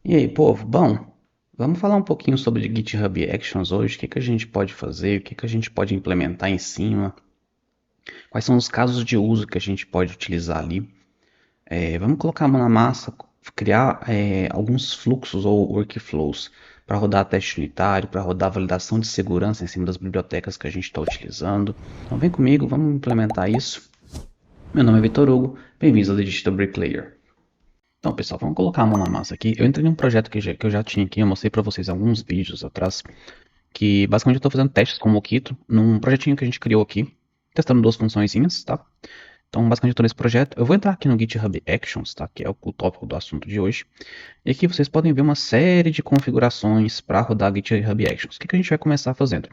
E aí, povo? Bom, vamos falar um pouquinho sobre GitHub Actions hoje. O que que a gente pode fazer? O que que a gente pode implementar em cima? Quais são os casos de uso que a gente pode utilizar ali? Vamos colocar a mão na massa, criar alguns fluxos ou workflows para rodar teste unitário, para rodar validação de segurança em cima das bibliotecas que a gente está utilizando. Então vem comigo, vamos implementar isso. Meu nome é Vitor Hugo, bem-vindos ao The Digital Bricklayer. Então, pessoal, vamos colocar a mão na massa aqui. Eu entrei em um projeto que eu já tinha aqui, eu mostrei para vocês alguns vídeos atrás, que basicamente eu estou fazendo testes com o Mockito, num projetinho que a gente criou aqui, testando duas funçõezinhas, tá? Então, basicamente eu estou nesse projeto. Eu vou entrar aqui no GitHub Actions, tá? Que é o tópico do assunto de hoje. E aqui vocês podem ver uma série de configurações para rodar GitHub Actions. O que que a gente vai começar fazendo?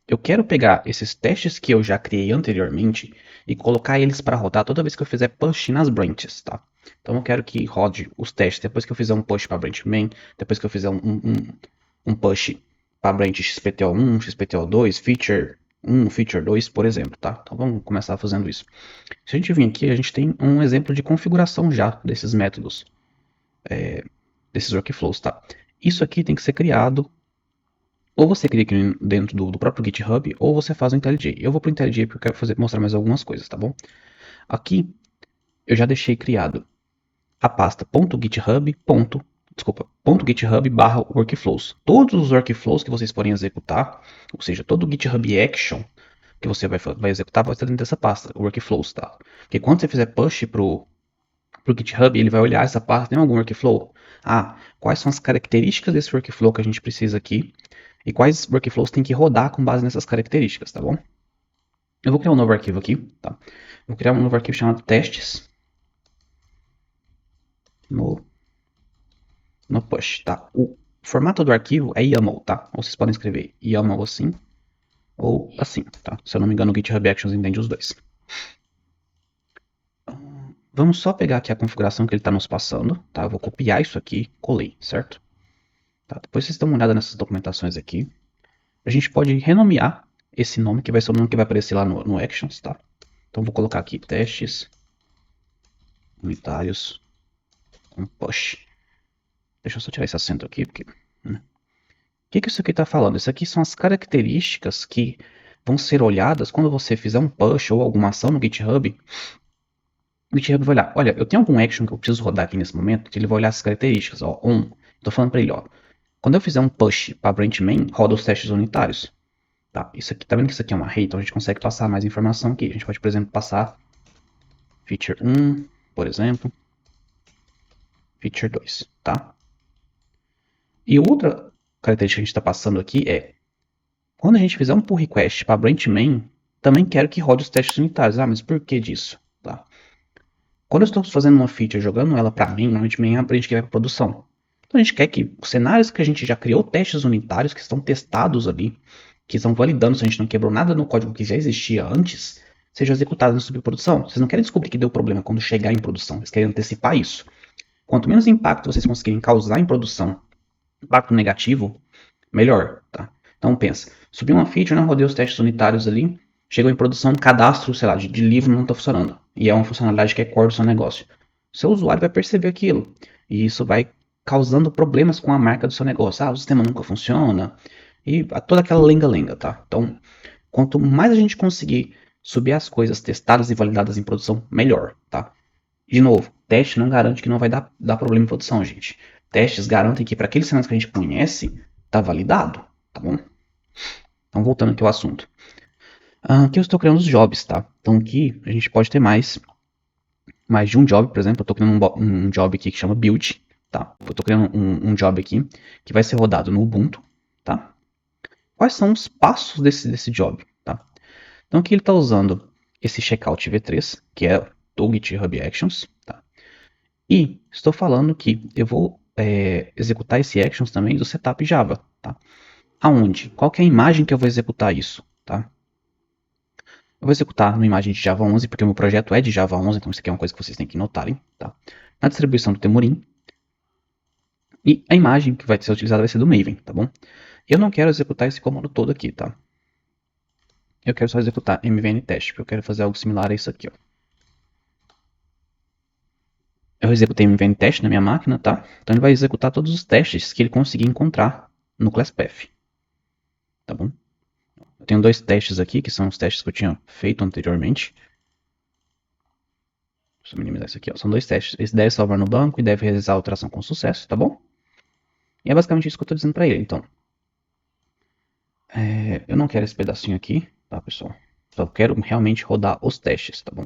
Eu quero pegar esses testes que eu já criei anteriormente e colocar eles para rodar toda vez que eu fizer push nas branches, tá? Então eu quero que rode os testes depois que eu fizer um push para branch main, depois que eu fizer um push para branch XPTO1, XPTO2, feature 1, feature 2, por exemplo, tá? Então vamos começar fazendo isso. Se a gente vir aqui, a gente tem um exemplo de configuração já desses métodos, desses workflows, tá? Isso aqui tem que ser criado ou você cria aqui dentro do próprio GitHub, ou você faz o IntelliJ. Eu vou para o IntelliJ porque eu quero mostrar mais algumas coisas, tá bom? Aqui eu já deixei criado a pasta .github, desculpa, .github barra workflows. Todos os workflows que vocês forem executar, ou seja, todo o GitHub Action que você vai executar vai estar dentro dessa pasta, workflows, tá? Porque quando você fizer push pro GitHub, ele vai olhar essa pasta, tem algum workflow? Ah, quais são as características desse workflow que a gente precisa aqui? E quais workflows tem que rodar com base nessas características, tá bom? Eu vou criar um novo arquivo aqui, tá? Vou criar um novo arquivo chamado testes no, no push, tá? O formato do arquivo é YAML, tá? Ou vocês podem escrever YAML assim ou assim, tá? Se eu não me engano, o GitHub Actions entende os dois. Vamos só pegar aqui a configuração que ele está nos passando, tá? Eu vou copiar isso aqui, colei, certo? Tá? Depois vocês dão uma olhada nessas documentações aqui. A gente pode renomear esse nome, que vai ser o nome que vai aparecer lá no Actions, tá? Então vou colocar aqui testes unitários com push. Deixa eu só tirar esse acento aqui, porque... O que isso aqui está falando? Isso aqui são as características que vão ser olhadas quando você fizer um push ou alguma ação no GitHub. O GitHub vai olhar, olha, eu tenho algum action que eu preciso rodar aqui nesse momento, que ele vai olhar as características, ó, Estou falando para ele, ó, quando eu fizer um push para branch main, roda os testes unitários. Tá, isso aqui, tá vendo que isso aqui é uma array, então a gente consegue passar mais informação aqui. A gente pode, por exemplo, passar feature 1, por exemplo, feature 2, tá? E outra característica que a gente está passando aqui é, quando a gente fizer um pull request para branch main, também quero que rode os testes unitários. Ah, mas por que disso? Tá? Quando eu estou fazendo uma feature, jogando ela para main, normalmente main é a gente que vai para produção. Então a gente quer que os cenários que a gente já criou testes unitários, que estão testados ali, que estão validando se a gente não quebrou nada no código que já existia antes, sejam executados na subprodução. Vocês não querem descobrir que deu problema quando chegar em produção, vocês querem antecipar isso. Quanto menos impacto vocês conseguirem causar em produção, impacto negativo, melhor, tá? Então pensa, subiu uma feature, não rodei os testes unitários ali, chegou em produção, um cadastro, sei lá, de livro não está funcionando. E é uma funcionalidade que é core do seu negócio. O seu usuário vai perceber aquilo. E isso vai causando problemas com a marca do seu negócio. Ah, o sistema nunca funciona. E toda aquela lenga-lenga, tá? Então, quanto mais a gente conseguir subir as coisas testadas e validadas em produção, melhor, tá? De novo, teste não garante que não vai dar problema em produção, gente. Testes garantem que para aqueles cenários que a gente conhece, tá validado, tá bom? Então, voltando aqui ao assunto. Aqui eu estou criando os jobs, tá? Então aqui a gente pode ter mais de um job, por exemplo, eu estou criando um job aqui que chama build, tá? Eu estou criando um job aqui que vai ser rodado no Ubuntu, tá? Quais são os passos desse job, tá? Então aqui ele está usando esse checkout v3, que é do GitHub Actions, tá? E estou falando que eu vou executar esse actions também do setup Java, tá? Aonde? Qual que é a imagem que eu vou executar isso, tá? Eu vou executar numa imagem de Java 11, porque o meu projeto é de Java 11, então isso aqui é uma coisa que vocês têm que notarem, tá? Na distribuição do Temurim. E a imagem que vai ser utilizada vai ser do Maven, tá bom? Eu não quero executar esse comando todo aqui, tá? Eu quero só executar mvn test, porque eu quero fazer algo similar a isso aqui, ó. eu executei um event teste na minha máquina, tá? Então ele vai executar todos os testes que ele conseguir encontrar no ClassPath, tá bom? Eu tenho 2 testes aqui, que são os testes que eu tinha feito anteriormente. Deixa eu minimizar isso aqui, ó. São 2 testes. Esse deve salvar no banco e deve realizar a alteração com sucesso, tá bom? E é basicamente isso que eu estou dizendo para ele. Então, eu não quero esse pedacinho aqui, tá, pessoal? Só quero realmente rodar os testes, tá bom?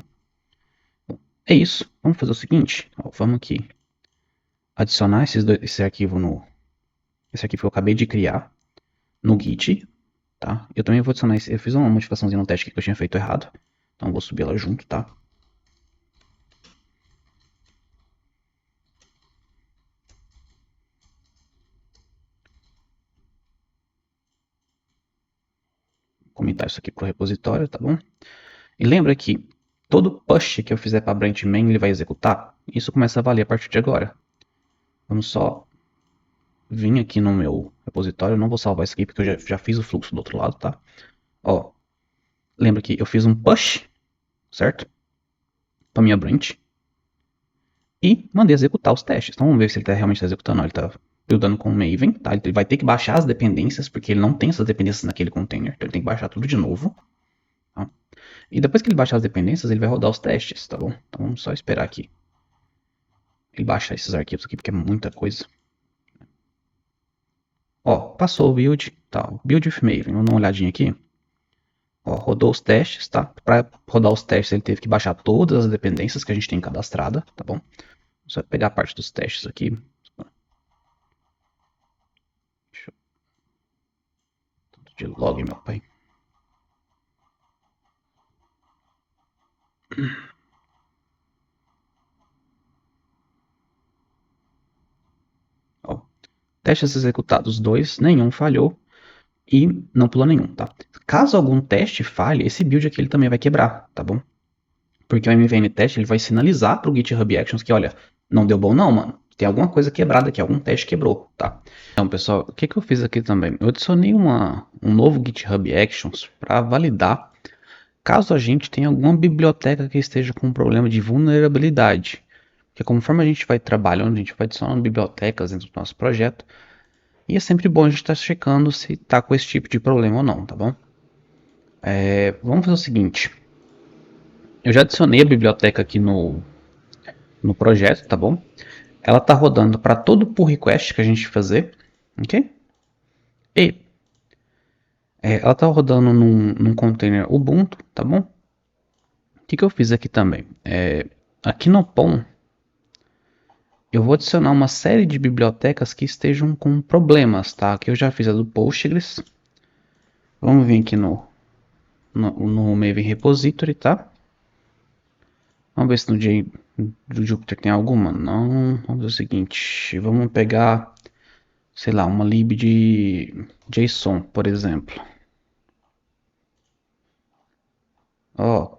Bom, é isso. Vamos fazer o seguinte. Ó, vamos aqui adicionar esse arquivo esse arquivo que eu acabei de criar no Git, tá? Eu também vou adicionar eu fiz uma modificaçãozinha no teste que eu tinha feito errado. Então eu vou subir ela junto, tá? Vou comentar isso aqui pro repositório, tá bom? E lembra que todo push que eu fizer para branch main ele vai executar. Isso começa a valer a partir de agora. Vamos só vir aqui no meu repositório. Eu não vou salvar isso aqui porque eu já fiz o fluxo do outro lado, tá? Ó, lembra que eu fiz um push, certo? Para minha branch. E mandei executar os testes. Então vamos ver se ele realmente está executando. Ele está buildando com o Maven, tá? Ele vai ter que baixar as dependências, porque ele não tem essas dependências naquele container. Então ele tem que baixar tudo de novo. Tá? E depois que ele baixar as dependências, ele vai rodar os testes, tá bom? Então vamos só esperar aqui ele baixar esses arquivos aqui, porque é muita coisa. Ó, passou o build, tá? Build with Maven, vamos dar uma olhadinha aqui. Ó, rodou os testes, tá? Para rodar os testes ele teve que baixar todas as dependências que a gente tem cadastrada, tá bom? Só pegar a parte dos testes aqui. Deixa eu... Tudo de log, meu pai. Ó, testes executados 2, nenhum falhou e não pulou nenhum, tá? Caso algum teste falhe, esse build aqui ele também vai quebrar, tá bom? Porque o MVN teste ele vai sinalizar para o GitHub Actions que, olha, não deu bom não, mano. Tem alguma coisa quebrada aqui, algum teste quebrou, tá? Então, pessoal, o que eu fiz aqui também? Eu adicionei um novo GitHub Actions para validar caso a gente tenha alguma biblioteca que esteja com um problema de vulnerabilidade. Porque conforme a gente vai trabalhando, a gente vai adicionando bibliotecas dentro do nosso projeto. E é sempre bom a gente estar checando se está com esse tipo de problema ou não, tá bom? Vamos fazer o seguinte. Eu já adicionei a biblioteca aqui no projeto, tá bom? Ela tá rodando para todo pull request que a gente fazer, ok? E ela tá rodando num container Ubuntu, tá bom? O que eu fiz aqui também? Aqui no POM, eu vou adicionar uma série de bibliotecas que estejam com problemas, tá? Aqui eu já fiz a do Postgres. Vamos vir aqui no Maven Repository, tá? Vamos ver se do Jupyter tem alguma. Não, vamos fazer o seguinte. Vamos pegar, sei lá, uma lib de JSON, por exemplo. Ó,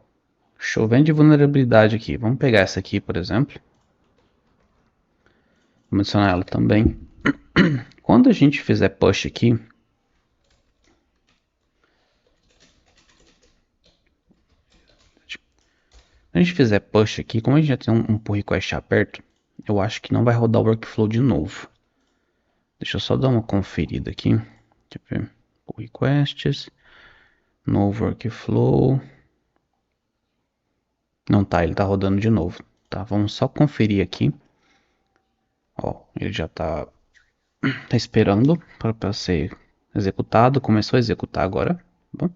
chovendo de vulnerabilidade aqui. Vamos pegar essa aqui, por exemplo. Vamos adicionar ela também. Quando a gente fizer push aqui, a gente fizer push aqui, como a gente já tem um pull request aberto, eu acho que não vai rodar o workflow de novo. Deixa eu só dar uma conferida aqui. Deixa eu ver. Pull requests, novo workflow. Não tá, ele tá rodando de novo. Tá, vamos só conferir aqui. Ó, ele já tá esperando para ser executado. Começou a executar agora. Bom,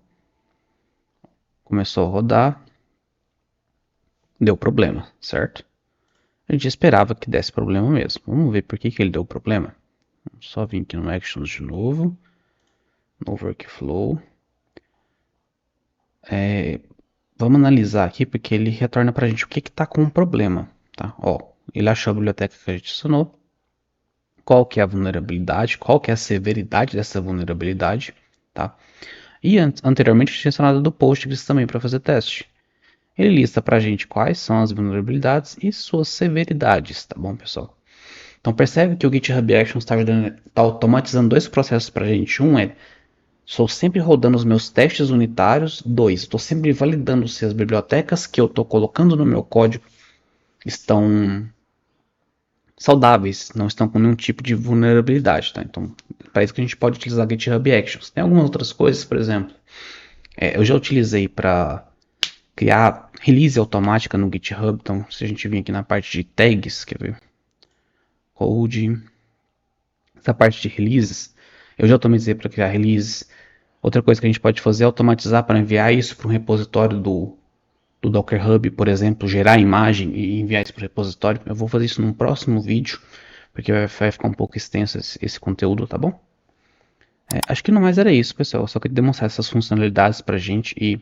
começou a rodar. Deu problema, certo? A gente esperava que desse problema mesmo. Vamos ver por que ele deu problema. Vamos só vir aqui no Actions de novo. No Workflow. Vamos analisar aqui porque ele retorna para a gente o que está com o problema. Tá? Ó, ele achou a biblioteca que a gente adicionou. Qual que é a vulnerabilidade, qual que é a severidade dessa vulnerabilidade. Tá? E anteriormente tinha adicionado do Postgres também para fazer teste. Ele lista para a gente quais são as vulnerabilidades e suas severidades, tá bom, pessoal? Então percebe que o GitHub Actions está automatizando 2 processos para a gente. Um é, estou sempre rodando os meus testes unitários. 2, estou sempre validando se as bibliotecas que eu estou colocando no meu código estão saudáveis, não estão com nenhum tipo de vulnerabilidade, tá? Então, para isso que a gente pode utilizar GitHub Actions. Tem algumas outras coisas, por exemplo, eu já utilizei para criar release automática no GitHub. Então, se a gente vir aqui na parte de tags, quer ver? Code, essa parte de releases, eu já automatizei para criar releases. Outra coisa que a gente pode fazer é automatizar para enviar isso para um repositório do Docker Hub, por exemplo, gerar a imagem e enviar isso para o repositório. Eu vou fazer isso num próximo vídeo, porque vai ficar um pouco extenso esse conteúdo, tá bom? Acho que no mais era isso, pessoal. Eu só queria demonstrar essas funcionalidades para a gente e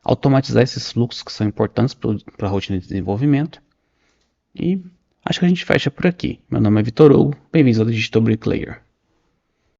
automatizar esses fluxos que são importantes para a rotina de desenvolvimento. E acho que a gente fecha por aqui. Meu nome é Vitor Hugo, bem-vindos ao Digital Bricklayer.